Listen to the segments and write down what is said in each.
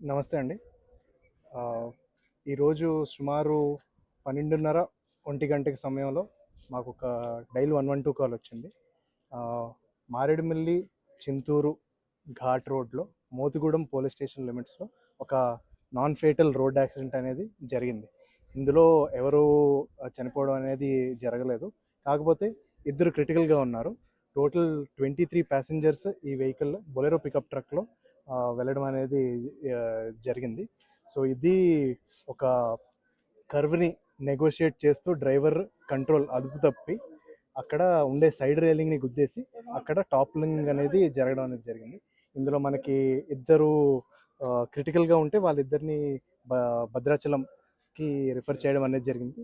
నమస్తే అండి. ఆహ్, ఈరోజు సుమారు 12:30, 1 సమయంలో మాకొక డైల్ 112 కాల్ వచ్చింది. ఆహ్, మారేడుమిల్లి, చింతూరు ఘాట్ రోడ్‌లో మోతిగూడెం పోలీస్ స్టేషన్ లిమిట్స్‌లో ఒక నాన్ ఫేటల్ రోడ్ యాక్సిడెంట్ అనేది జరిగింది. ఇందులో ఎవరు చనిపోవడం అనేది జరగలేదు. కాకపోతే ఇద్దరు క్రిటికల్‌గా ఉన్నారు. టోటల్ 23 ప్యాసింజర్స్ ఈ వెహికల్‌లో బొలెరో పికప్ ట్రక్‌లో వెళ్ళడం అనేది జరిగింది. సో, ఇది ఒక కర్వ్‌ని నెగోషియేట్ చేస్తూ డ్రైవర్ కంట్రోల్ అదుపు తప్పి అక్కడ ఉండే సైడ్ రైలింగ్‌ని గుద్దేసి అక్కడ టాప్లింగ్ అనేది జరగడం అనేది జరిగింది. ఇందులో మనకి ఇద్దరు క్రిటికల్‌గా ఉంటే వాళ్ళిద్దరిని భ భద్రాచలంకి రిఫర్ చేయడం అనేది జరిగింది.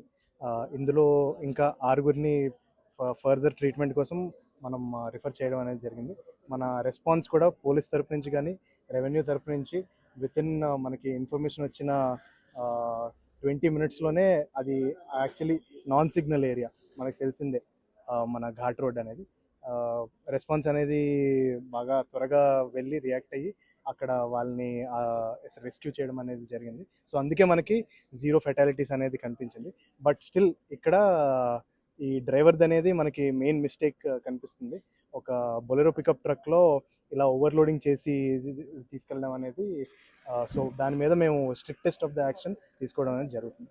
ఇందులో ఇంకా ఆరుగురిని ఫర్దర్ ట్రీట్మెంట్ కోసం మనం రిఫర్ చేయడం అనేది జరిగింది. మన రెస్పాన్స్ కూడా పోలీస్ తరపు నుంచి కానీ, రెవెన్యూ తరపు నుంచి వితిన్ మనకి ఇన్ఫర్మేషన్ వచ్చిన 20 మినిట్స్‌లోనే అది యాక్చువల్లీ నాన్ సిగ్నల్ ఏరియా మనకు తెలిసిందే. మన ఘాట్ రోడ్ అనేది. రెస్పాన్స్ అనేది బాగా త్వరగా వెళ్ళి రియాక్ట్ అయ్యి అక్కడ వాళ్ళని రెస్క్యూ చేయడం అనేది జరిగింది. సో, అందుకే మనకి 0 ఫెటాలిటీస్ అనేది కనిపించింది. బట్ స్టిల్ ఇక్కడ ఈ డ్రైవర్‌దనేది మనకి మెయిన్ మిస్టేక్ కనిపిస్తుంది. ఒక బొలెరో పికప్ ట్రక్‌లో ఇలా ఓవర్‌లోడింగ్ చేసి తీసుకెళ్ళడం అనేది సో, దాని మీద మేము స్ట్రిక్టెస్ట్ ఆఫ్ ద యాక్షన్ తీసుకోవడం అనేది జరుగుతుంది.